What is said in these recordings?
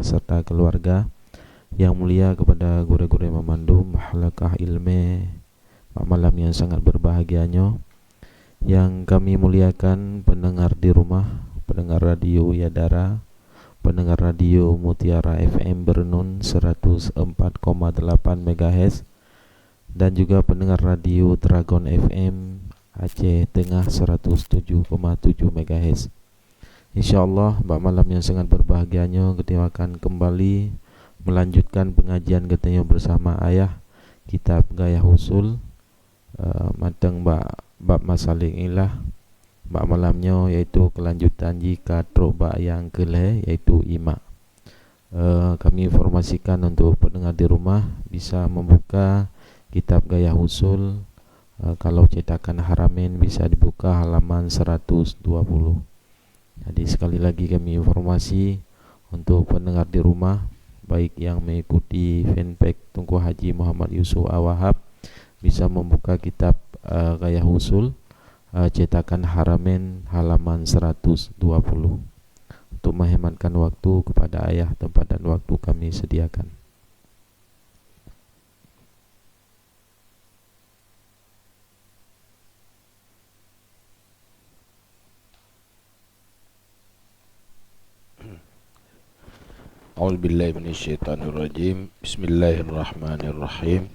serta keluarga. Yang mulia kepada guru-guru memandum halaqah ilmu malam yang sangat berbahagianya, yang kami muliakan pendengar di rumah, pendengar radio Yadara, pendengar radio Mutiara FM Bernun 104,8 MHz, dan juga pendengar radio Dragon FM Aceh Tengah 107,7 MHz. InsyaAllah malam yang sangat berbahagianya kita akan kembali melanjutkan pengajian kita bersama ayah kitab Gaya Husul matang bab masaling ilah. Bab malamnya iaitu kelanjutan jika troba yang kelih iaitu imak. Kami informasikan untuk pendengar di rumah bisa membuka kitab Gaya Husul. Kalau cetakan Haramain bisa dibuka halaman 120. Jadi sekali lagi kami informasi untuk pendengar di rumah, baik yang mengikuti fanpage Tunku Haji Muhammad Yusuf Awahab, bisa membuka kitab Gaya Husul cetakan Haramain halaman 120. Untuk menghematkan waktu kepada ayah, tempat dan waktu kami sediakan. A'udzubillahi minasyaitonirrajim. Bismillahirrahmanirrahim.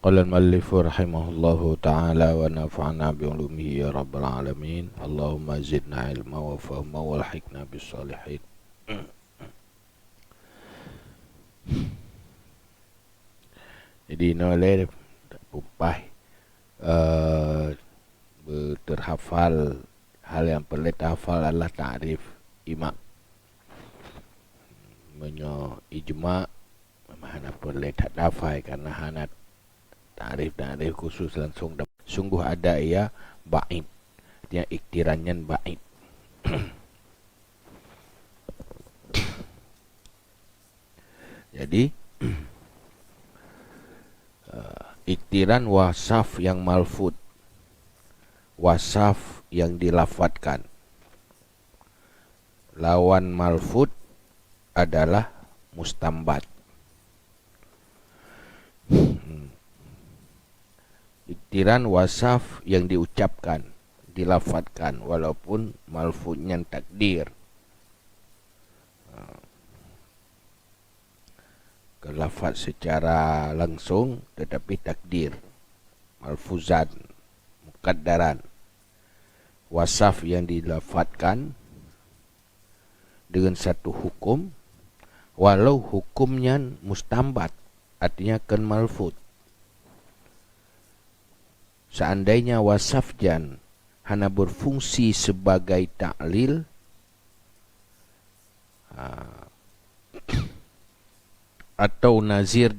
Qala al-muallifu rahimahullahu ta'ala wa nafa'na bi'ulumihi ya rabbal alamin. Allahumma zidna ilma wa fahma wa alhiqna bis salihin. Jadi noleh upah terhafal hal yang perlu terhafal adalah ta'rif imak. Menyo ijma' mana boleh tak dafai karena hanat ta'rif khusus langsung sungguh ada ia ba'id, dia iktirannya ba'id. Jadi iktiran wasaf yang malfud, wasaf yang dilafatkan. Lawan malfud adalah mustambat. Iktiran wasaf yang diucapkan, dilafatkan, walaupun malfudnya takdir. Kelafat secara langsung tetapi takdir, malfuzan, mukaddaran. Wasaf yang dilafatkan dengan satu hukum, walau hukumnya mustambat, artinya kan malfud. Seandainya wasaf jan hanya berfungsi sebagai ta'lil, atau nazir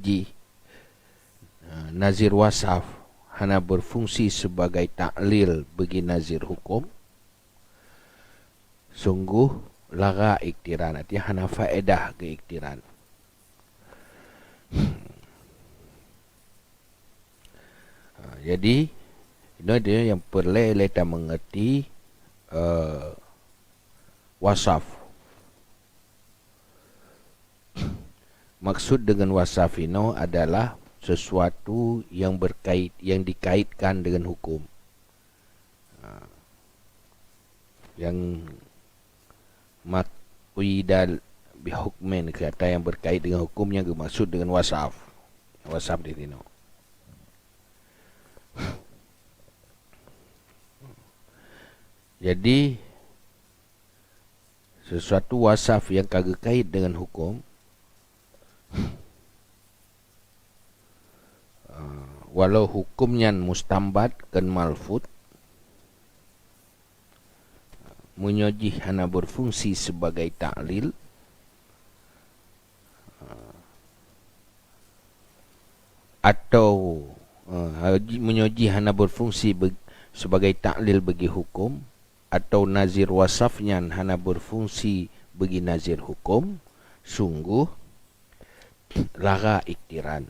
nazir wasaf hanya berfungsi sebagai ta'lil bagi nazir hukum, sungguh laga iktiran, artinya hana faedah ke iktiran. Jadi ini dia yang perlu kita mengerti wasaf. Maksud dengan wasaf ini adalah sesuatu yang dikaitkan dengan hukum, yang makwidal bihukmin, kata yang berkait dengan hukumnya dimaksud dengan wasaf. Wasaf di sini. Jadi sesuatu wasaf yang kagak kait dengan hukum, walau hukumnya mustambat kan malfud, menyojih hana berfungsi sebagai ta'lil, atau menyojih hana berfungsi sebagai ta'lil bagi hukum, atau nazir wasafnya hana berfungsi bagi nazir hukum, sungguh laga iktiran,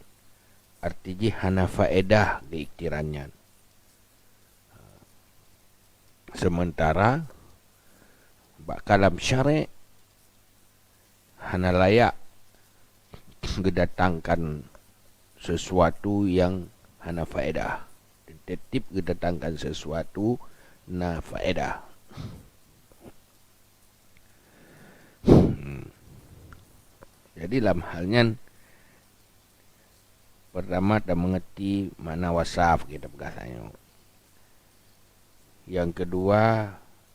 artinya hana faedah ke iktirannya. Sementara kalam syari' hana layak gedatangkan sesuatu yang hana faedah. Tertib gedatangkan sesuatu na faedah. Jadi dalam halnya pertama kita mengerti makna wasaf kita perkataannya. Yang kedua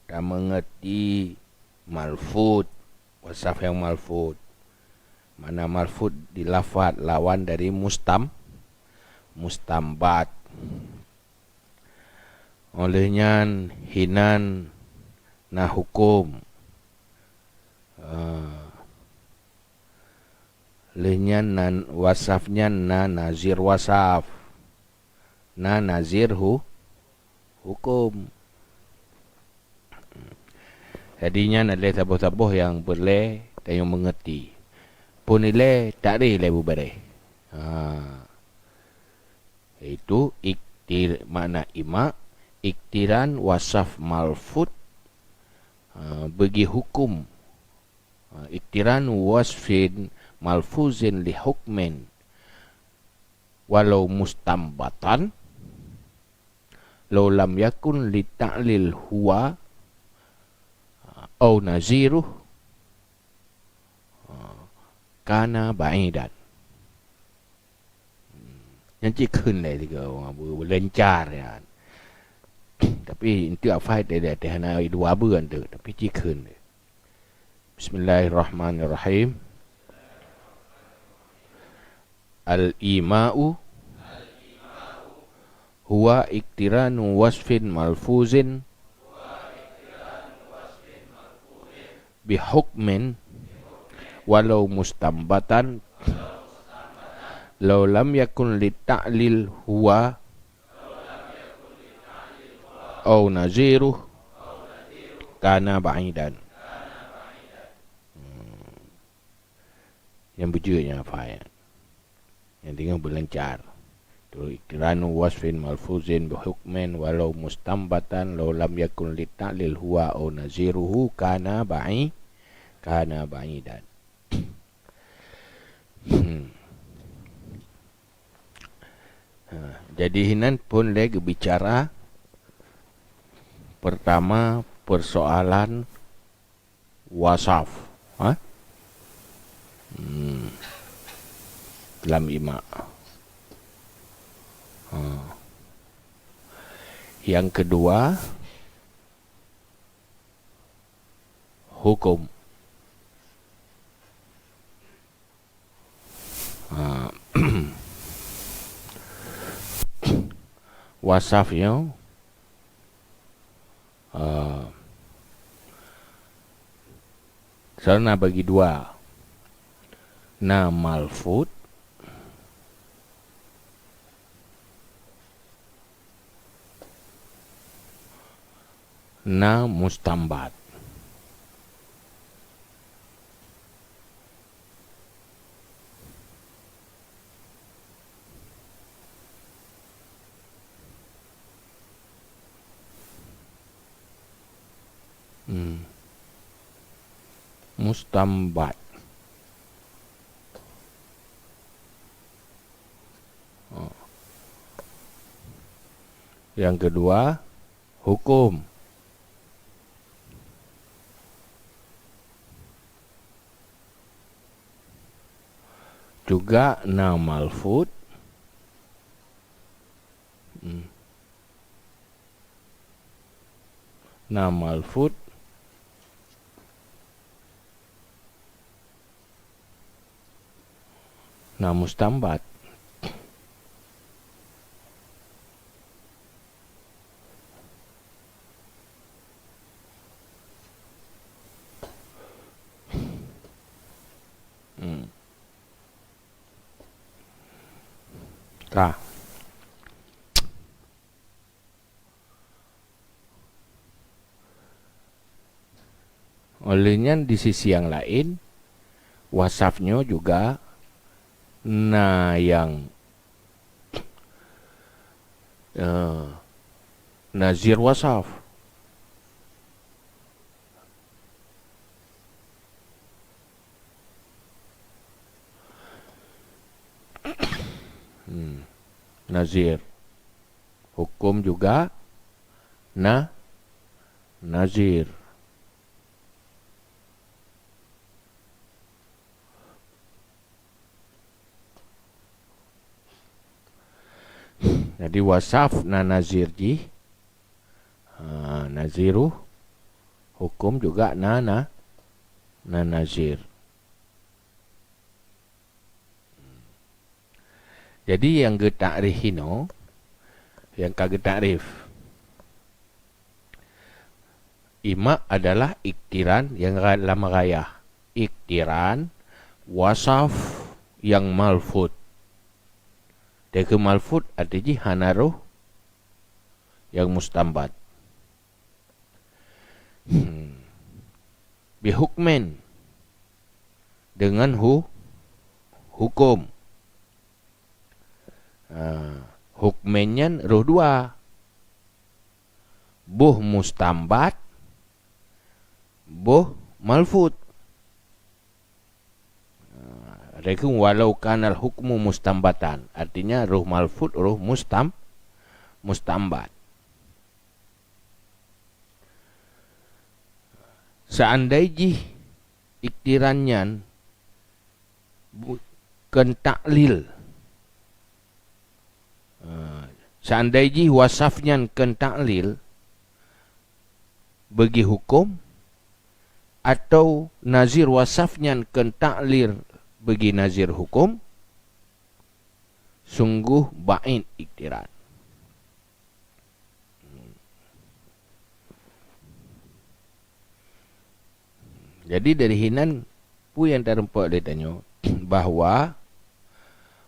kita mengerti malfud, wasaf yang malfud. Mana malfud di lafaz lawan dari mustambat. Olehnya hinan na hukum. Olehnya wasafnya na nazir wasaf. Na nazir hukum. Jadinya ada tabuh-tabuh yang boleh dan yang mengerti. Pun nilai tak ada nilai bubareh. Itu makna ima, iktiran wasaf malfud bagi hukum. Iktiran wasfin malfuzin li hukmin walau mustambatan law lam yakun li ta'lil huwa au naziruh kana ba'idan. Yang cikun lah juga orang berlencar ya. Tapi itu apa dia hana dua bulan tu, tapi cikun. Bismillahirrahmanirrahim. Al-ima'u huwa iktiranu wasfin malfuzin bihukmin walau mustambatan law lam yakun li ta'lil huwa au naziruh kana ba'idan. Yang bujurnya apa ya? Yang tinggal berlencar. Iktiranu wasfin malfuzin bihukmin walau mustambatan law lam yakun li ta'lil huwa au naziruhu kana ba'idan. Jadi hinan pun lagi bicara pertama persoalan wasaf. Dalam ima. Yang kedua hukum. Wasafnya sarana bagi dua. Na malfud na mustambat. Mustambat. Yang kedua hukum. Juga na malfud na malfud na mustambat. Tah. Olehnya di sisi yang lain wasafnya juga na yang nazir wasaf. Nazir. Hukum juga nazir. Jadi wasaf nazir ji. Naziru. Hukum juga nazir. Jadi yang ke takrif ini, yang kagak takrif, ima adalah iktiran yang lama raya. Iktiran wasaf yang malfud. Deke malfud artinya hanaruh yang mustambat. Bihukmen dengan hukum. Hukmennya roh dua, buh mustambat, buh malfud. Rekum walau kanal hukmu mustambatan, artinya roh malfud, roh mustambat. Seandainya iktirannya kentaklil, seandainya wasafnya kentaklil bagi hukum, atau nazir wasafnya kentaklil bagi nazir hukum, sungguh ba'in iktiran. Jadi dari hinan pu yang terempat dia tanya bahawa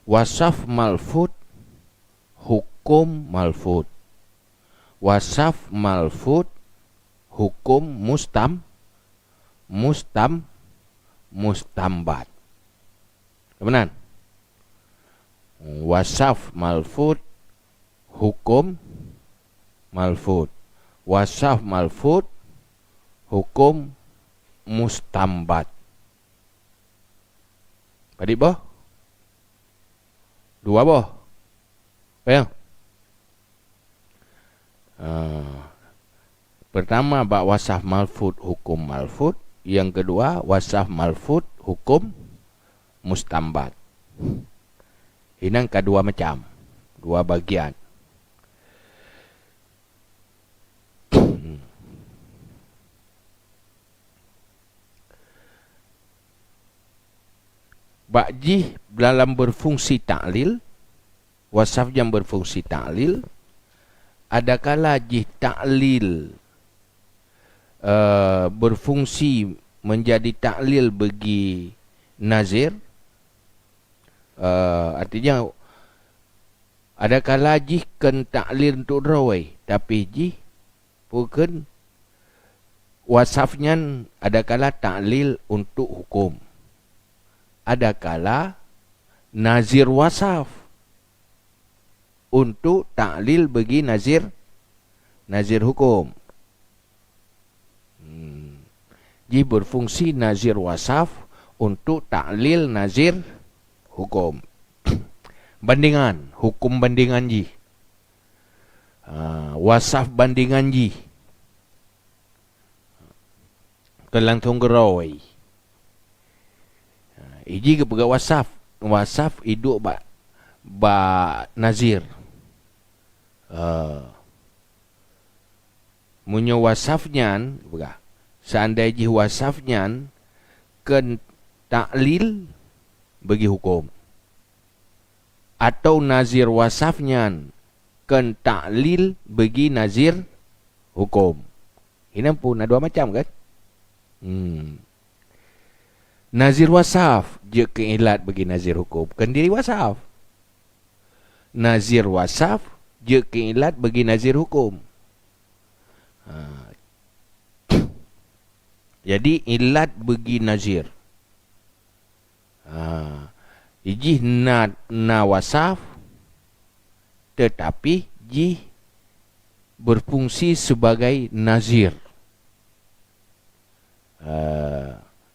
wasaf malfud, hukum malfud. Wasaf malfud, hukum mustambat. Kebenaran? Wasaf malfud, hukum malfud. Wasaf malfud, hukum mustambat. Adik boh? Dua boh? Bayang? Pertama bak wasaf malfud, hukum malfud. Yang kedua wasaf malfud, hukum mustambat. Ini kedua macam, dua bagian. Bakji dalam berfungsi taklil, wasaf yang berfungsi taklil, adakala jih taklil berfungsi menjadi taklil bagi nazir, artinya adakala jih kan taklil untuk rawai, tapi jih bukan wasafnya adakala taklil untuk hukum. Adakala nazir wasaf untuk taklil bagi nazir hukum. Jadi berfungsi nazir wasaf untuk taklil nazir hukum. Bandingan, hukum bandingan ji. Wasaf bandingan ji. Kelantung gerawai. Iji ke pegawai wasaf hidup ba nazir. Munyo wasafnya seandainya wasafnya ken taklil bagi hukum, atau nazir wasafnya ken taklil bagi nazir hukum. Ini pun ada dua macam kan? Nazir wasaf je keilat bagi nazir hukum, kan diri wasaf. Nazir wasaf je keilat bagi nazir hukum. Jadi ilat bagi nazir. Iji na wasaf, tetapi ji berfungsi sebagai nazir.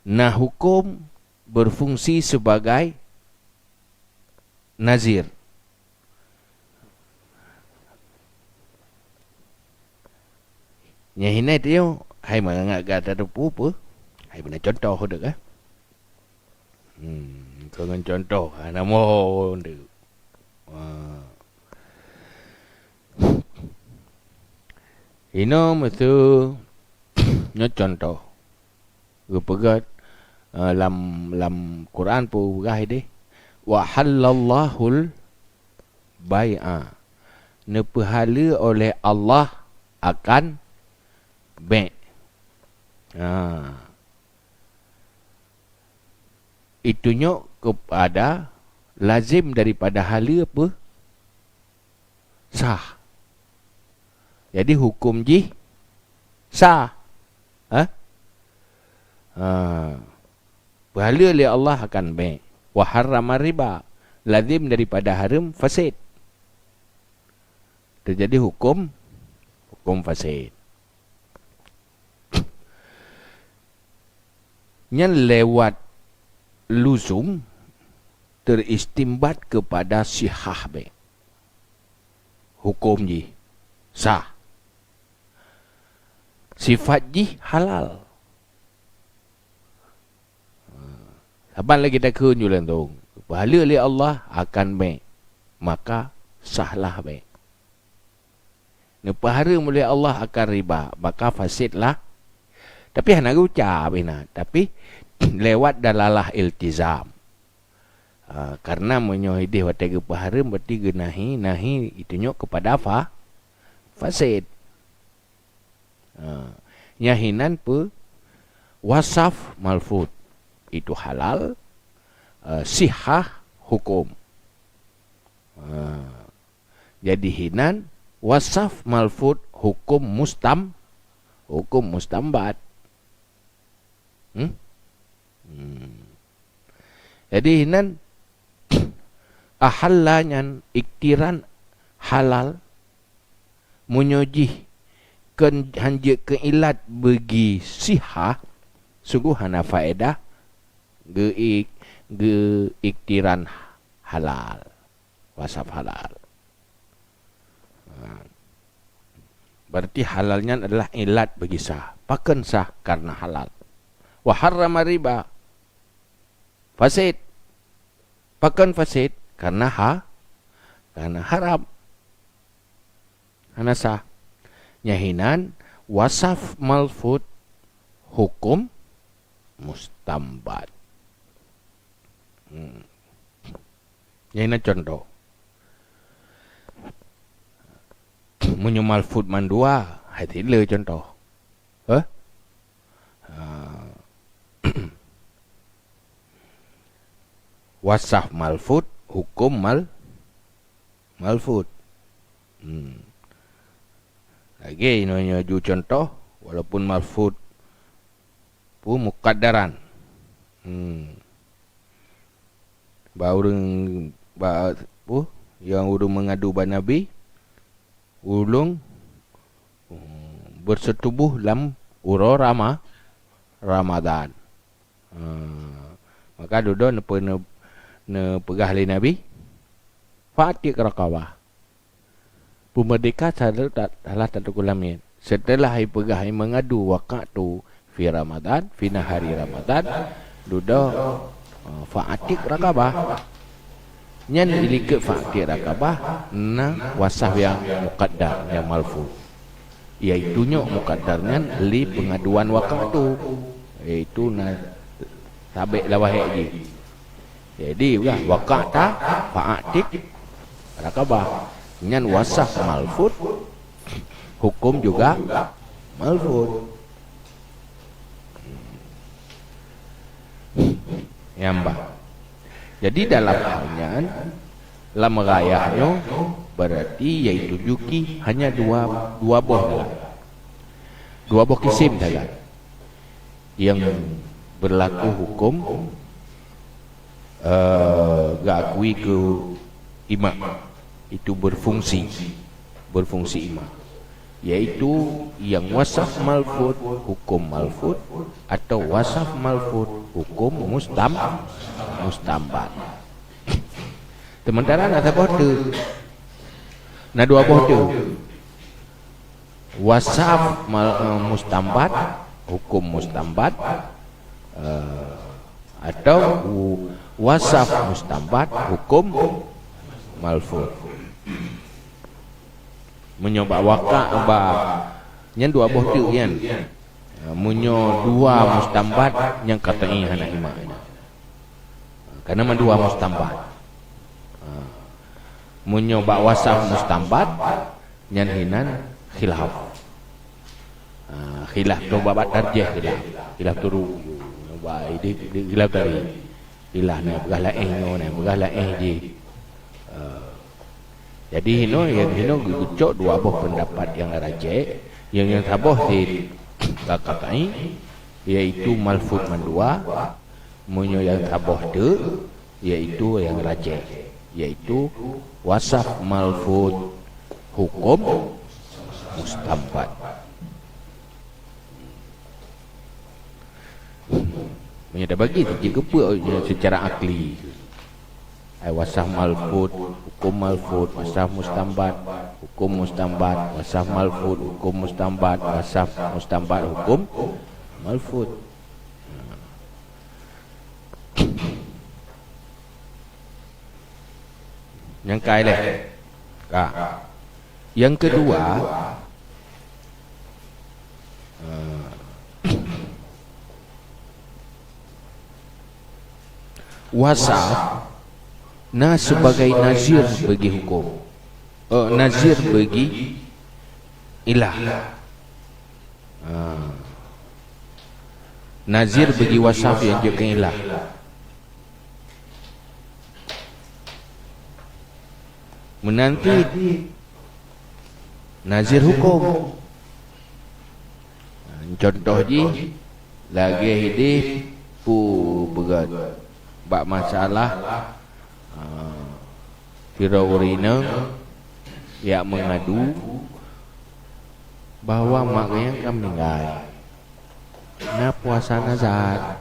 Nah hukum berfungsi sebagai nazir. Nya hina tu hai mangak gata depu apa? Hai benda contoh dak ah. Kau dengan contoh nama tu. Ino mesti nya contoh. Gepegat lam Quran pu gah deh. Wa halallahul bai'a. Nepahala oleh Allah akan bai'. Itunya kepada lazim daripada hala apa? Sah. Jadi hukum ji sah. Pahala oleh Allah akan bai'. Wa harrama riba. Lazim daripada haram fasid. Terjadi hukum fasid. Yang lewat luzum teristimbat kepada sihah bai'. Hukum ji sah. Sifat ji halal. Saban lagi kita kunjulan tu. Pahala oleh Allah akan bai'. Maka sahlah bai'. Nepahara oleh Allah akan riba. Maka fasidlah. Tapi hanya ucap bina. Tapi lewat dalalah iltizam. Karena menyohidih wataga pahara berarti genahi. Nahi itunya kepada fasid. Nyahinan pe wasaf malfud. Itu halal. Sihah hukum. Jadi hinan wasaf malfud hukum mustambat. Jadi hinan ahallanyan iktiran halal menyojih hanja keilat bagi sihah sungguh hana faedah ge iktiran halal wasaf halal. Berarti halalnya adalah ilat bagi sah. Pakan sah karena halal. Wa harrama riba fasid. Pakan fasid karena haram. Hana sah. Nyahinan wasaf malfud hukum mustambat. Nyahinan contoh. Munyo malfud mandua, hati le contoh. Wasaf malfud hukum malfud. Lagi inonya ju contoh walaupun malfud pu muqaddaran. Yang urung mengadu ba Nabi ulung bersetubuh dalam uro Ramadan. Maka duduk ne pegah li Nabi Fatih Raqabah. Pemerdeka salah satu kulamin. Setelah pegah mengadu waktu fi Ramadan, fi nahari Ramadan, duduk Fatih Raqabah. Nyan ilike Fatih Raqabah na wasaf yang muqaddar yang malfu. Iaitunya muqaddarnya li pengaduan waktu. Iaitu na sabik lawah haji. Jadi juga waqata fa'atik Raqabah. Nyan wasaf malfud hukum juga malfud. Yamba. Jadi dalam halnya lam rayahnya berarti yaitu juki hanya dua boh. Dua boh kisim saja. Yang berlaku hukum gak akui ke imam itu berfungsi imam, yaitu yang wasaf malfud hukum malfud atau wasaf malfud hukum mustambat. Sementara ada bodoh, dua bodoh wasaf mustambat, hukum mustambat, atau wasaf mustambat, hukum malfuz. Menyoba waka ba nyen dua boh tu kan. Munyo dua mustambat yang katai hana ima. Karena dua mustambat. Munyo ba wasaf mustambat nyen hinan khilaf. Khilaf tu babat tarjih khilaf. Khilaf tu ba ide khilaf dari khilaf na begala no na begala je. Jadi hino gucok dua buah pendapat yang rajih, yang taboh di kakai iaitu malfuz mandua, munyo yang taboh de iaitu yang rajih, iaitu wasaf malfuz hukum mustambat. Munyo dah bagi tiga kepa secara akli. Wasaf malfuz, hukum malfuz, wasaf mustambat, hukum mustambat, wasaf malfuz, hukum mustambat, wasaf mustambat, hukum malfuz. Yang kailah. Yang kedua, wasaf sebagai nazir bagi hukum, nazir bagi ilah, nazir bagi wasaf yang juga ilah. Menanti nazir hukum. Contoh je lagi hidup berat bab masalah Firaurina yang mengadu bahawa maknya akan meninggal na puasa nazar.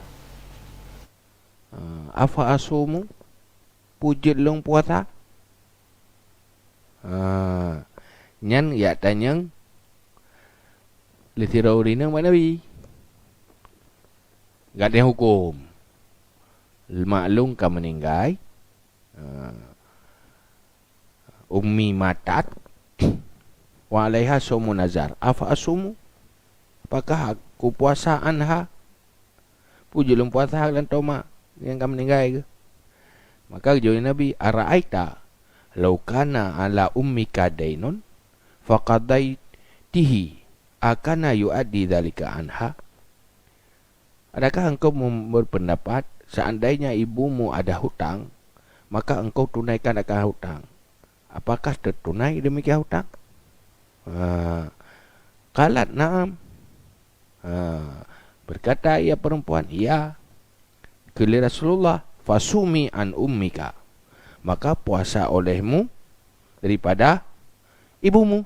Afa asumu pujit long puasa. Nyan ya tanyang li Firaurina mana bi gak ada hukum maklum kan meninggal. Ummi matat wa alaiha sumu nazar. Afa asumu, apakah aku puasa anha? Pujulung puasa lan toma yang kan meninggal ke? Maka jawab Nabi, ara'aita law kana ala ummika dainun faqadaitihi akana yuaddi dzalika anha. Adakah engkau berpendapat seandainya ibumu ada hutang, maka engkau tunaikan akan hutang? Apakah tertunai demikian hutang? Qalat na'am. Berkata ia perempuan, iya. Kali Rasulullah, fasumi an ummika, maka puasa olehmu daripada ibumu.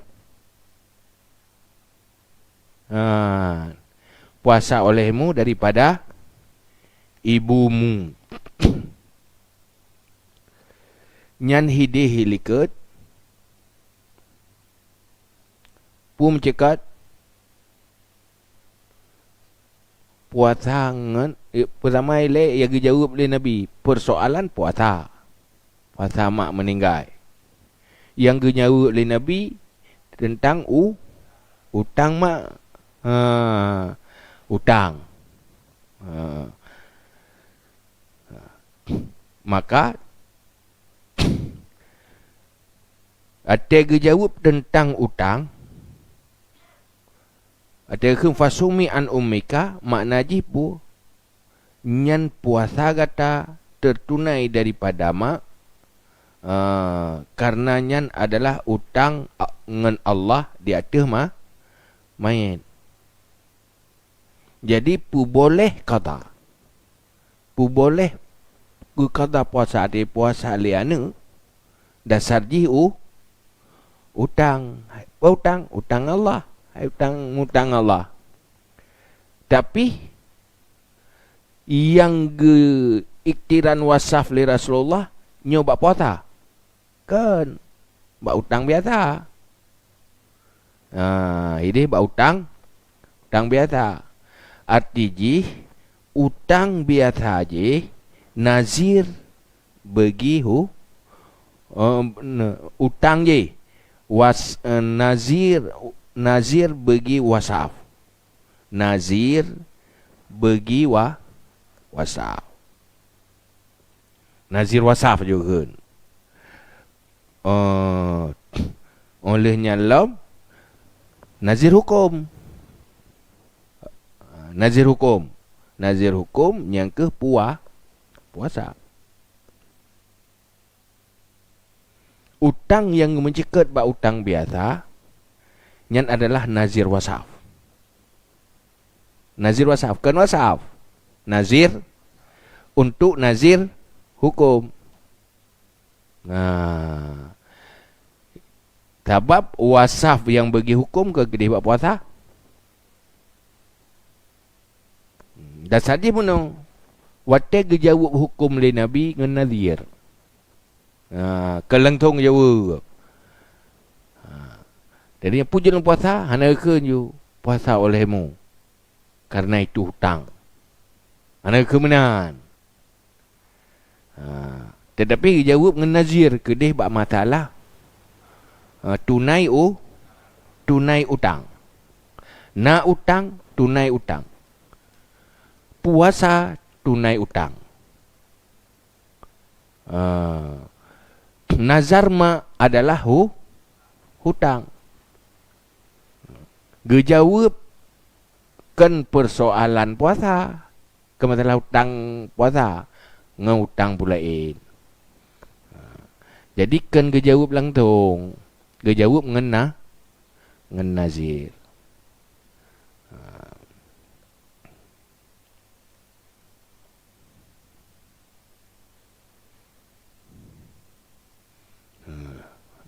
Puasa olehmu daripada ibumu. Nyan hidih liket pum cekat puasa ngan pertama ile yang dijawab oleh Nabi persoalan puasa mak meninggal. Yang dijawab oleh Nabi tentang utang mak, utang. Maka ada jawab tentang utang. Ada khum fasumi an ummika, makna jipu nyan puasa kata tertunai daripada mak, karena nyan adalah utang ngan Allah di atas mayat. Jadi pu boleh kata, pu boleh ku kata puasa di puasa liana dasar ji utang Allah, utang Allah. Tapi yang iktiran wasaf li Rasulullah nyoba puasa kan bak utang biasa. Ini ba utang biasa. Arti ji utang biasa je nazir bagi utang je nazir bagi wasaf. Nazir bagi wasaf. Nazir wasaf juga. Olehnya lam nazir hukum. Nazir hukum yang ke puasa. Utang yang mencekut ba utang biasa yang adalah nazir wasaf. Nazir wasaf kan wasaf. Nazir untuk nazir hukum. Sebab wasaf yang bagi hukum ke gede buat puasa. Dan sadi pun wate gejawab hukum le Nabi ngan nazir. Kelengtong Jawa. Jadi pujian puasa hana ke ju puasa olehmu. Karena itu hutang. Hana kemenan. Tetapi jawab ngan nazir ke deh bak masalah. Tunai utang. Na utang, tunai utang. Puasa, tunai utang. Nazar ma adalah hutang. Gejawab kan persoalan puasa. Kemasalah hutang puasa. Ngutang pulain. Jadi kan gejawab langsung. Gejawab ngan nazir.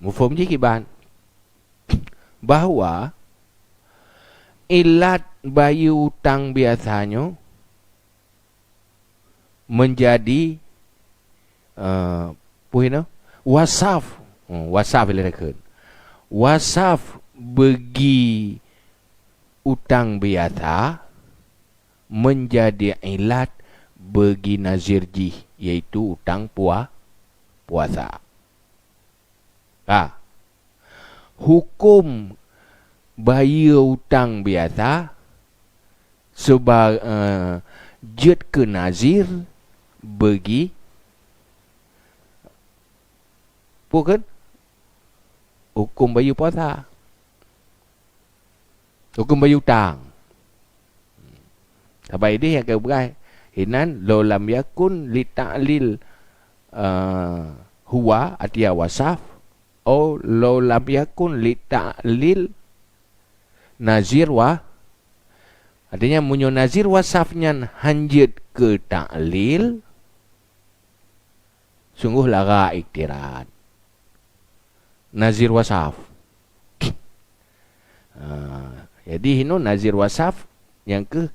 Mufhum je kiban bahawa ilat bayu utang biasanya menjadi wasaf. Wasaf ilakan. Wasaf bagi utang biasa menjadi ilat bagi nazir jih, iaitu utang puasa. Hukum bayar utang biasa sebagai jet ke nazir bagi bukan hukum bayar puasa, hukum bayar utang. Sampai ini yang keberai hinan lo lam yakun li ta'lil huwa atia wasaf o lo lam yakun li ta'lil nazir artinya munyo nazir wasafnya hanjit ke ta'lil sungguh lara iktiran nazir wasaf. Jadi hino nazir wasaf yang ke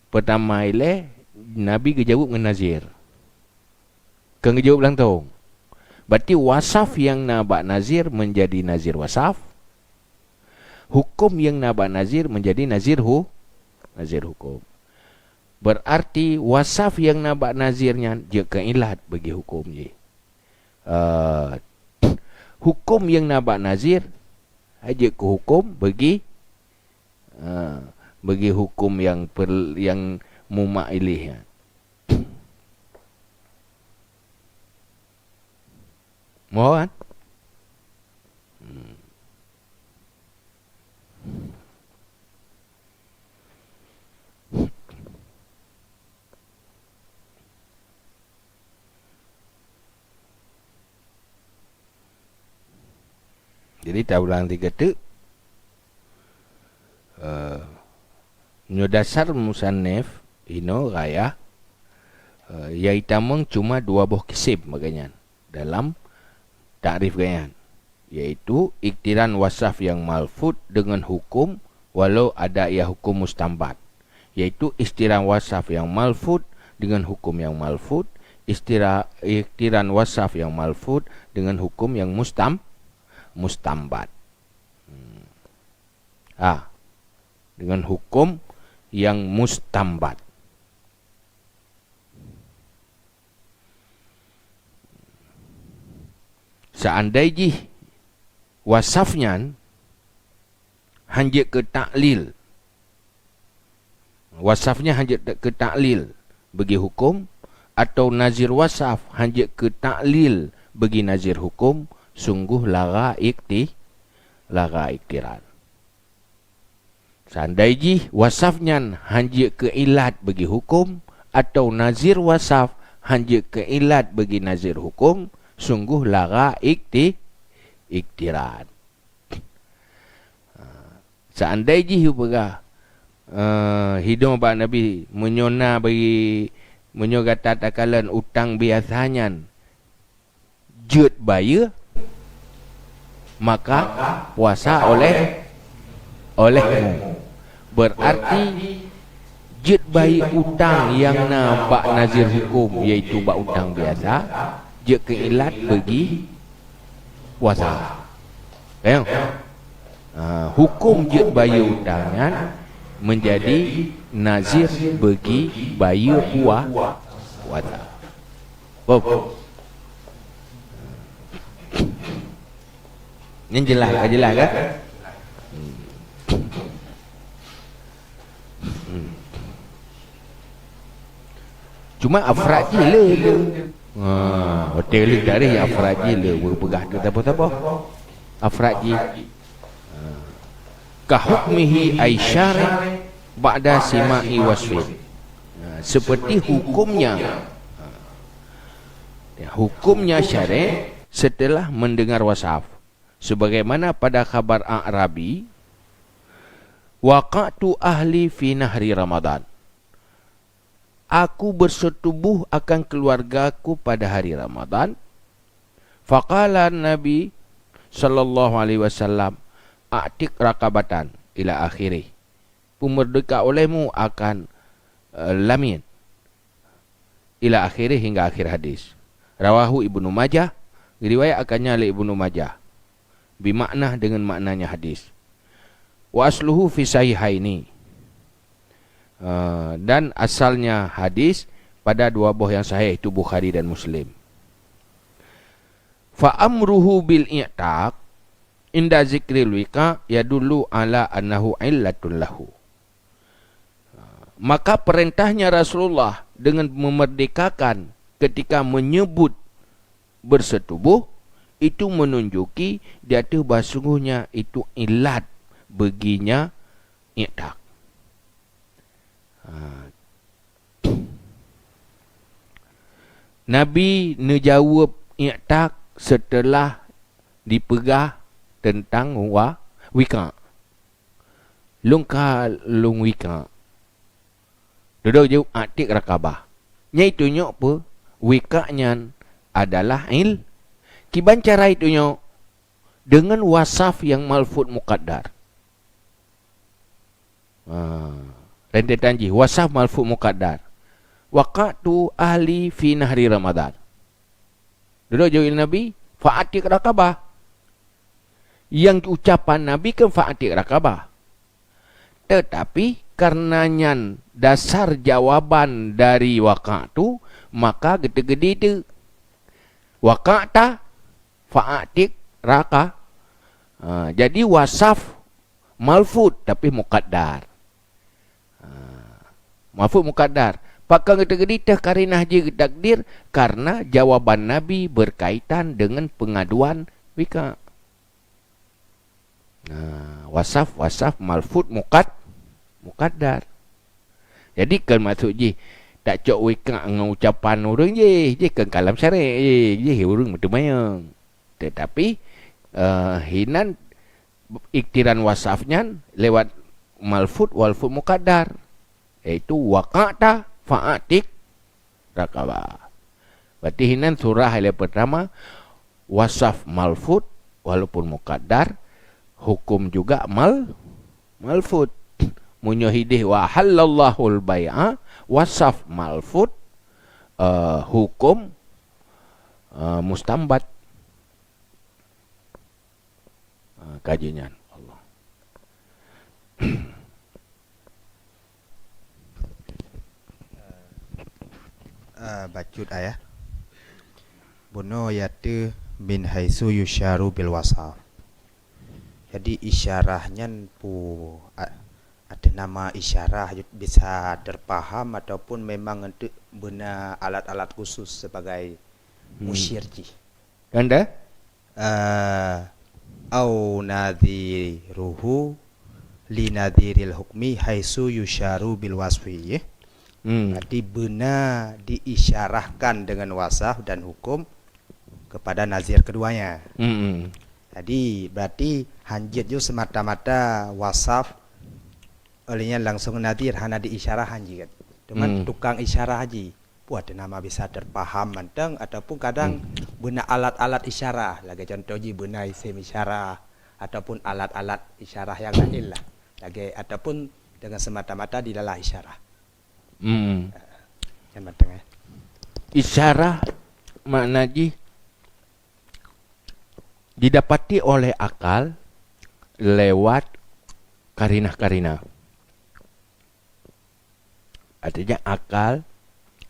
pertama ile Nabi kejawab dengan nazir. Kan kejawab langsung. Berarti wasaf yang nabak nazir menjadi nazir wasaf. Hukum yang nabak nazir menjadi nazir hukum. Berarti wasaf yang nabak nazirnya dia keilat bagi hukum je. Hukum yang nabak nazir aja ke hukum bagi hukum yang mumailih. Mohon. Jadi tak ulang tiga tu. Nyo dasar musannif ino raya yaitamang cuma dua buah kisim makanya dalam takrif ganyan, yaitu iktiran wasaf yang malfud dengan hukum walau ada ia hukum mustambat, yaitu iktiran wasaf yang malfud dengan hukum yang malfud, iktiran wasaf yang malfud dengan hukum yang mustambat. Dengan hukum yang mustambat. Seandainya wasafnya hanya ke taklil, wasafnya hanya ke taklil bagi hukum, atau nazir wasaf hanya ke taklil bagi nazir hukum, sungguh lara iktiran. Seandainya wasafnya hanya ke ilat bagi hukum, atau nazir wasaf hanya ke ilat bagi nazir hukum, sungguh lara iktiran. Seandainya hidung Pak Nabi menyona bagi menyogata takalan utang biasanya jut bayar, maka puasa olehmu. Berarti jut bayar utang yang bak nazir hukum, iaitu bak utang biasa, je keilat bagi puasa. Hukum je bayar utangan menjadi nazir bagi bayar puasa. Ini jelas kan? Cuma afrad gila tu. Hotel ni tak ada yang afrad gila berpegah tu apa-apa. Afrad gila. Kahukmihi ay syari' ba'da sima'i wasfin. Seperti hukumnya syari' setelah mendengar wasaf. Sebagaimana pada khabar A'rabi, waqa'tu ahli fi nahri Ramadan. Aku bersetubuh akan keluargaku pada hari Ramadan. Faqala Nabi sallallahu alaihi wasallam, a'tiq raqabatan ila akhirih. Pemerdeka olehmu akan lamin ila akhirih, hingga akhir hadis. Rawahu Ibnu Majah, diriwayatkannya oleh Ibnu Majah, bimakna dengan maknanya hadis. Wa asluhu fi sahihaini. Dan asalnya hadis pada dua buah yang sahih, itu Bukhari dan Muslim. Fa amruhu bil i'taq inda zikril wika yadullu ala annahu illatun lahu. Maka perintahnya Rasulullah dengan memerdekakan ketika menyebut bersetubuh, itu menunjuki dia tu basungguhnya itu ilat baginya i'taq. Nabi menjawab i'taq setelah dipegah tentang wika. Lungka lung wika. Duduk jauh a'tiq rakabah. Nya itu nyok apa? Wikanya adalah kiban cara itu nyok dengan wasaf yang malfud muqaddar. Rentetan ji wasaf malfud muqaddar. Waqatu ahli fi nahri Ramadan. Duduk jauh Nabi fa'atiq rakabah. Yang ucapan Nabi kan fa'atiq rakabah. Tetapi karenanya dasar jawaban dari waqatu, maka gede-gede tu waqata fa'atiq raka. Jadi wasaf malfud tapi muqaddar. Malfud muqaddar. Pakang gede-gede karinah je takdir karena jawaban Nabi berkaitan dengan pengaduan wika. Wasaf malfud muqaddar. Jadi kan maksud je tak cok wika dengan ucapan orang je kan kalam syar'i je orang betul mayang. Tetapi hinan iktiran wasafnya lewat malfud walfud muqaddar, iaitu waqa'ta fa'atiq rakabah. Berarti hinan surah yang pertama wasaf malfud walaupun muqaddar, hukum juga malfud. Munyahidih wa halallahul bai'a, wasaf malfud, hukum mustambat. Kajian Allah. Bacut ayah. Bono yaitu min haitsu yusyaru bil wasaf. Jadi isyarahnya ada nama isyarah bisa terpaham ataupun memang untuk guna alat-alat khusus sebagai musyirji. Anda? Au nadhiruhu li nadhiril hukmi haitsu yusyaru bil wasfi. Berarti benar diisyarahkan dengan wasaf dan hukum kepada nazir keduanya. Jadi berarti hanjit ju semata-mata wasaf olehnya langsung nadir hana diisyarah hanjit. Cuman tukang isyarah haji buat nama bisa terpaham manteng ataupun kadang benar alat-alat isyarah. Lagi contoh ji benar isim isyarah ataupun alat-alat isyarah yang lain lah. Lagi ataupun dengan semata-mata di dalam isyarah. Yang manteng Isyarah makna ji didapati oleh akal lewat karinah-karinah. Artinya akal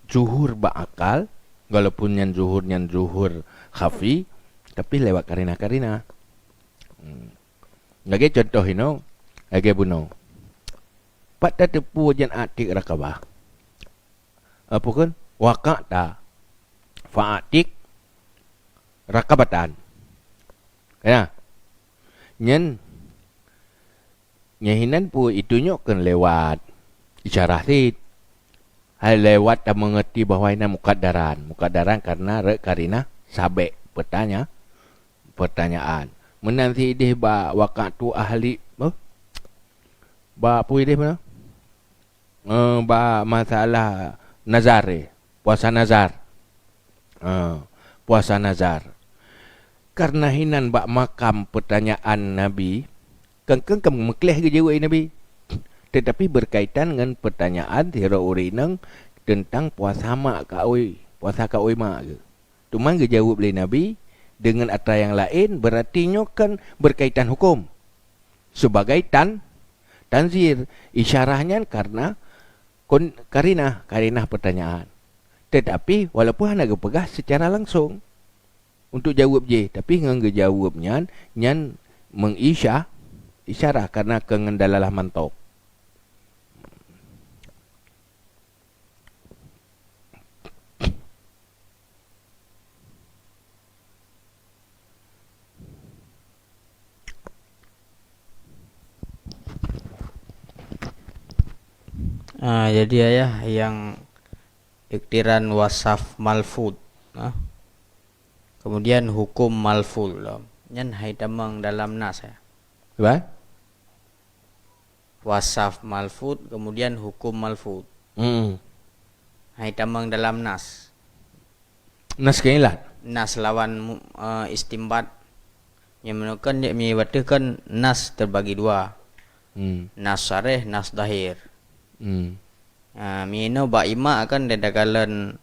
zuhur akal, walaupun yang zuhur khafi, tapi lewat karinah-karinah. Lagi contoh ini, lagi buno. Pada tepu jan atik rakabah. Apa kan? Waqa'ta fa'atik rakabatan. Ya. Nyahinan pun itunya kan lewat isyarah sid. Hai lewat dan mengerti bahawa ini mukaddaran karena karina sabek pertanyaan. Menanti idih ba waqatu ahli ba apa idih mana? Ba masalah nazar puasa nazar. Puasa nazar. Karena hinan bak makam pertanyaan Nabi, kengkeng mekleh ke jawab Nabi. Tetapi berkaitan dengan pertanyaan tira urinang tentang puasa mak kaoi, puasa kaoi mak ke. Cuma ke jawab oleh Nabi dengan atra yang lain berartinya kan berkaitan hukum. Sebagai tanzir, isyarahnya karena karinah pertanyaan. Tetapi walaupun hendak pegah secara langsung untuk jawab je, tapi dengan jawabnya nyan isyarah karena kengendalalah mantok. Jadi ayah yang iktiran wasaf malfud, kemudian hukum malfud, nyan hai damang dalam nas ya. Apa? Wasaf malfud, kemudian hukum malfud. Hai damang dalam nas. Nas kailat. Nas lawan istimbat. Yang menunjukkan dia menyebutkan nas terbagi dua. Nas sarih, nas dahir. Mino ba'ima akan dedagalan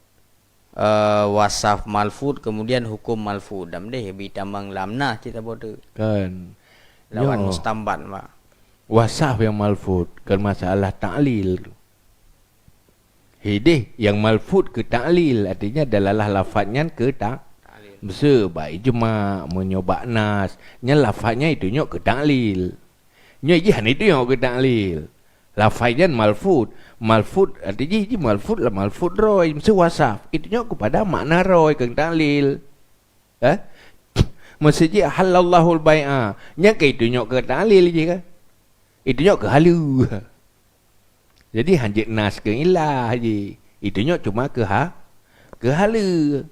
wasaf malfud kemudian hukum malfud dam deh bitamang lamna kita bodoh Kan lawan mustambat mak wasaf yang malfud kan masalah ta'lil. Hidih yang malfud ke ta'lil artinya dalalah lafaznya ke ta'lil. Besar baik cuma menyoba nas nya lafaznya itu nyok ke ta'lil. Nya jihan itu nyok ke ta'lil. Lafaznya malfud artinya ji malfud lah malfud roy mesti wasaf itunya kepada makna roy keng ta'lil. Mesti ji halallahu al-bai'a nya ke itunya ke ta'lil je kan. Itunya ke halu. Jadi hanjit nas ke ilah je. Itunya cuma ke halu.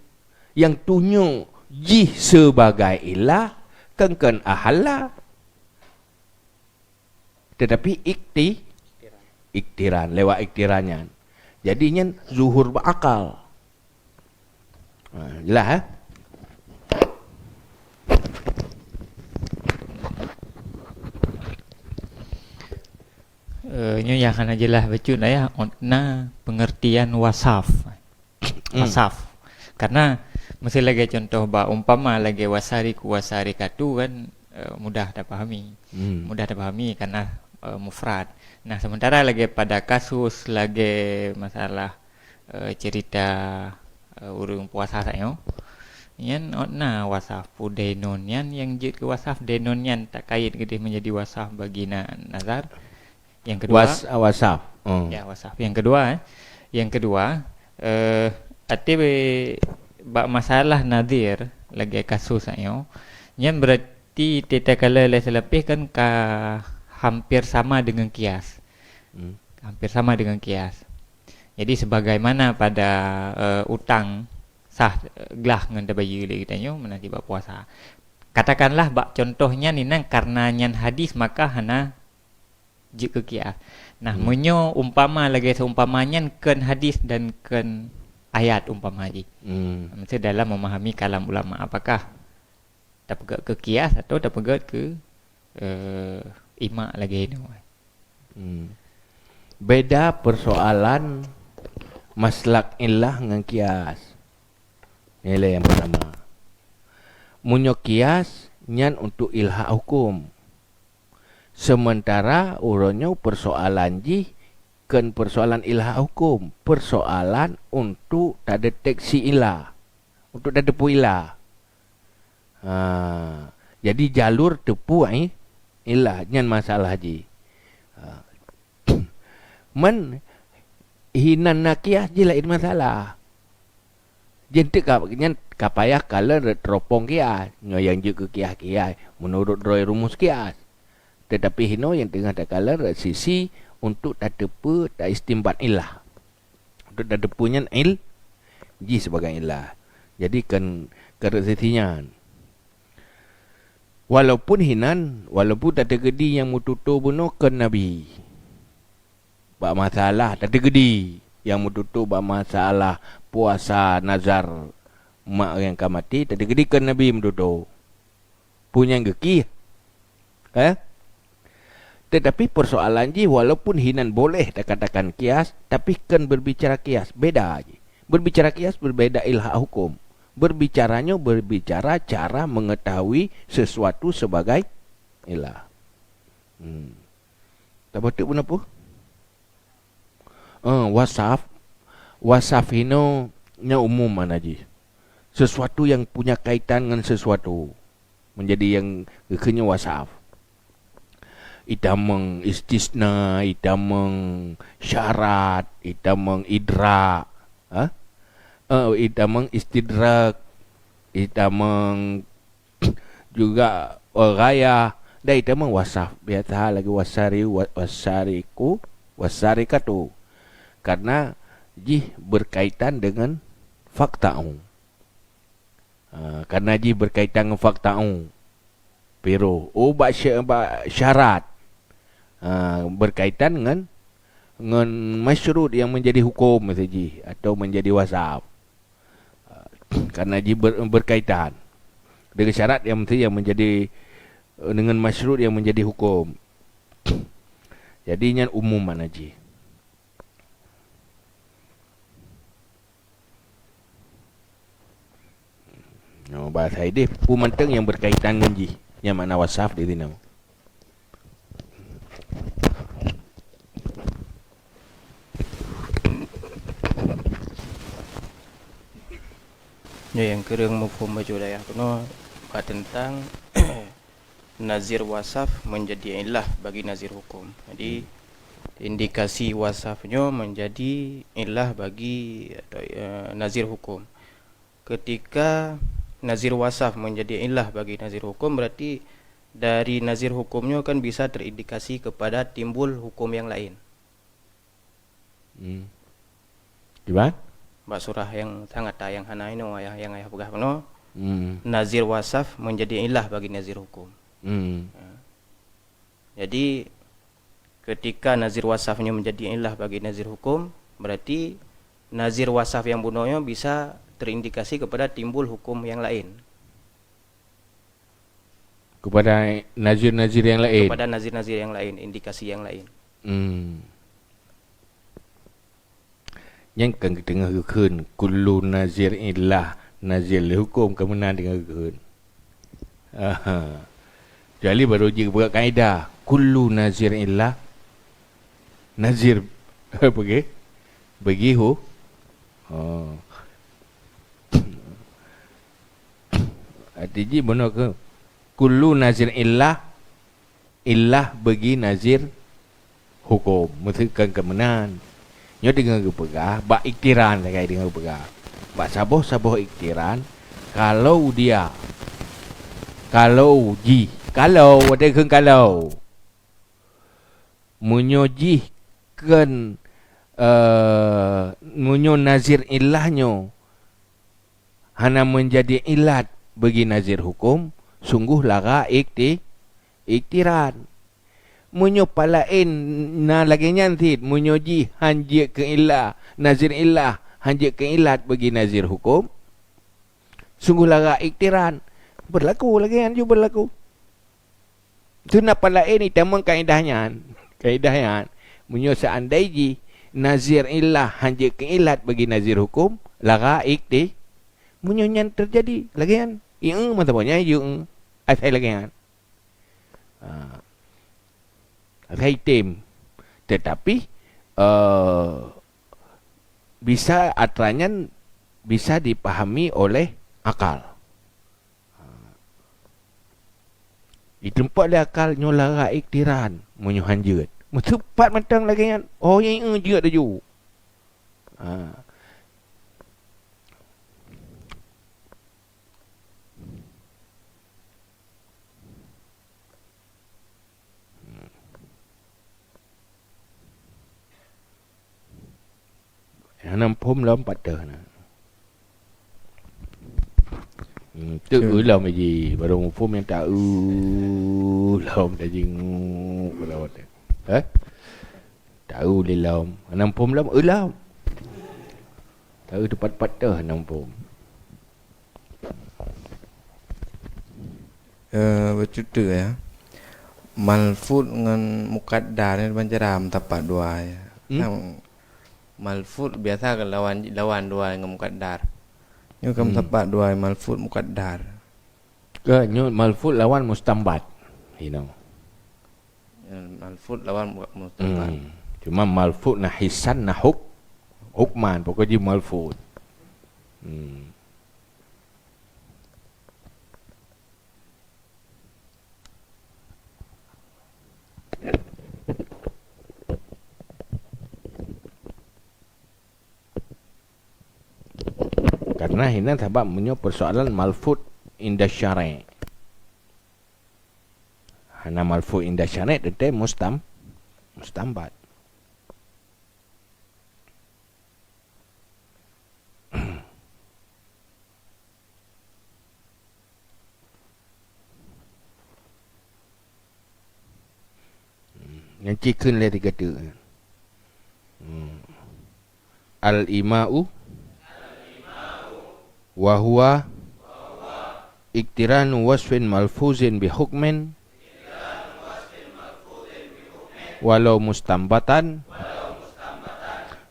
Yang tunjuk ji sebagai ilah kengken ahalla. Tetapi iktiran lewat iktirannya. Jadinya zuhur berakal. Jelas Nyo yang akan jelas becut ya na pengertian wasaf. Wasaf. Karena mesti lagi contoh ba umpama lagi wasari ku wasari katu kan mudah dipahami. Mudah dipahami karena mufrad. Nah, sementara lagi pada kasus lagi masalah cerita urung puasa sayo. Yan otna wasaf pu denon yan yang jit ke wasaf denon yan tak kait gede menjadi wasaf bagi nazar. Yang kedua Wasaf. ya wasaf. Yang kedua ate bak masalah nadir lagi kasus sayo. Yan berarti teta kala selapih kan hampir sama dengan kias. Hampir sama dengan kias. Jadi sebagaimana pada utang sah gelah ngan bayi kita nyo menanti bak puasa. Katakanlah bak contohnya ninang karena nyan hadis maka hana je ke kias. Nah, menyo umpama lagi seumpamanya ken hadis dan ken ayat umpama haji. Maksud dalam memahami kalam ulama apakah tak pegat ke kias atau tak pegat ke imak lagi ini. Beda persoalan maslak ilah dengan kias. Nilai yang pertama. Munyo kias nyan untuk ilha hukum. Sementara uronyo persoalan ji kan persoalan ilha hukum. Persoalan untuk tak deteksi ilah. Untuk tak depu ilah. Jadi jalur tepu ilah nyan masalah ji. Men hinan nakiah je lain masalah. Jentik nyan kapayah kala teropong kias. Ngo yang je ke kias menurut roy rumus kias. Tetapi hino yang tengah tak kala sisi untuk tak depu tak istimbat ilah. Untuk tak depunya ji sebagai ilah. Jadi kan kerasisinya. Walaupun hinan, walaupun tak ada gedi yang mututu bunuh ke Nabi. Bak masalah tak ada gedi yang mututu bak masalah puasa nazar mak yang kamati tak ada gedi ke Nabi mututu. Punya geki. Tetapi persoalan ji walaupun hinan boleh tak katakan kias, tapi kan berbicara kias beda je. Berbicara kias berbeda ilha hukum. Berbicaranya berbicara cara mengetahui sesuatu sebagai ilah. Tak betul pun apa? Wasaf hino nya umum mana ji. Sesuatu yang punya kaitan dengan sesuatu menjadi yang kekenya wasaf. Idameng istisna, idameng syarat, idameng idrak. Idameng istidrak, idameng juga raya, dan idameng wasaf. Biasa lagi wasarikatu. Karena ji berkaitan dengan fakta'u. Karena ji berkaitan dengan fakta'u. Pero syarat berkaitan dengan masyrut yang menjadi hukum saja atau menjadi wasaf. Karena ji berkaitan dengan syarat yang menjadi dengan masyrut yang menjadi hukum. Jadi yang umum mana ji. Bahasa ini pumanteng yang berkaitan dengan ji. Yang mana wasaf di sini. Ya, yang kereng mufhum baju daya kuno tentang nazir wasaf menjadi ilah bagi nazir hukum. Jadi indikasi wasafnya menjadi ilah bagi nazir hukum. Ketika nazir wasaf menjadi ilah bagi nazir hukum, berarti dari nazir hukumnya kan bisa terindikasi kepada timbul hukum yang lain. Gimana? Mbak surah yang sangat yang hana ini yang ayah pegah penuh. Nazir wasaf menjadi ilah bagi nazir hukum. Jadi ketika nazir wasafnya menjadi ilah bagi nazir hukum, berarti nazir wasaf yang bunuhnya bisa terindikasi kepada timbul hukum yang lain. Kepada nazir-nazir yang lain. Kepada nazir-nazir yang lain, indikasi yang lain. Yang kan tengah kekun kullu nazir illah nazir hukum kemenang dengan kekun. Jadi baru je buat kaedah kullu nazir illah nazir bagi Oh. Artinya benar ke? Kullu nazir illah bagi nazir hukum. Maksudkan kemenan. Nyo dengan kepegah, bak iktiran lah kaya dengan kepegah. Bak saboh iktiran, kalau dia, kalau ada kan kalau menyojihkan munyo nazir illahnya hana menjadi ilat bagi nazir hukum, sungguh lara iktiran. Munyo palain na lagi nyantit munyoji hanjik ke ilah nazir ilah hanjik ke ilat bagi nazir hukum, sungguh lara iktiran. Berlaku lagi kan juga berlaku. Itu nak palain ni tamang kaedahnya munyo seandainya nazir ilah hanjik ke ilat bagi nazir hukum, lara ikti munyo yang terjadi lagi kan yang mata punya yung asai lagi kan asai tim, tetapi bisa aturannya bisa dipahami oleh akal. Di tempat dia akal nyolara iktiran munyo hanjut tepat matang lagi kan oh yang juga dah ju. Hanam phum lom patah na. Tự lom cái gì, bắt đầu phum yang tak lom dah jing lom. Tahu dia lom. Hanam phum lom lom. Tahu tepat patah hanam phum. Bercuta ya. Malfud dengan mukaddar ni banjaram tapak dua ya. Malfud biasa kan lawan dua dengan mukaddar. Nyo kam tapak dua malfud mukaddar. Ke nyo malfud lawan mustambat. You know. Malfud lawan mustambat. Cuma malfud na hisan na hukman pokoknya malfud. Karena ini sebab punya persoalan malfud inda syari'. Hana malfud inda syari' itu mustambat. Yang cikun lah dikata. Al-ima'u wa huwa iktiranu wasfin malfuzin bi hukmin walau mustambatan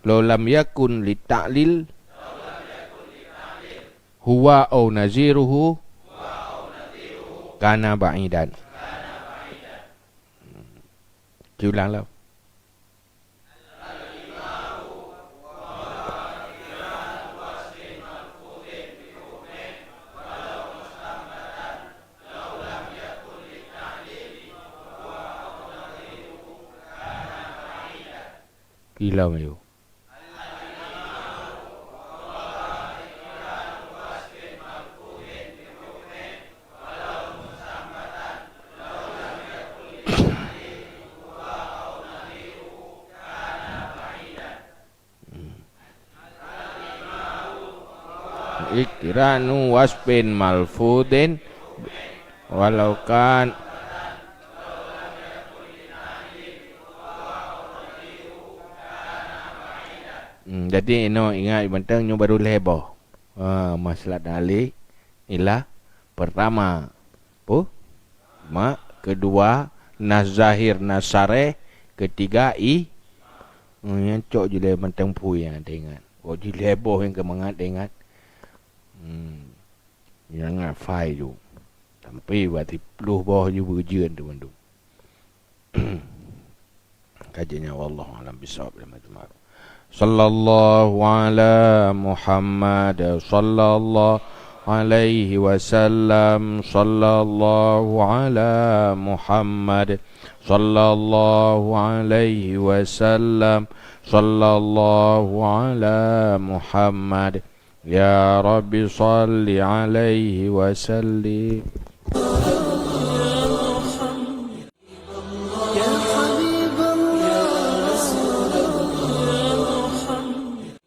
law lam yakun li ta'lil huwa au naziruhu kana ba'idan. Ulang lah. Gila mayu. Iktiranu wasfin malfudin walau kan jadi ingat bentang nyo baru leboh. Masalah dalil ialah pertama kedua nas zahir nas syarih, ketiga yang cok je le bentang pui yang ingat. Oh di leboh yang kemangat ingat. Yang fai tu. Sampai berarti peluh bawah je berjian tu bandung. Kajiannya wallahu alam bisawab. sallallahu ala Muhammad, sallallahu alaihi wasallam, sallallahu ala Muhammad, sallallahu alaihi wasallam, sallallahu ala Muhammad. Ya Rabbi salli alaihi wasallim.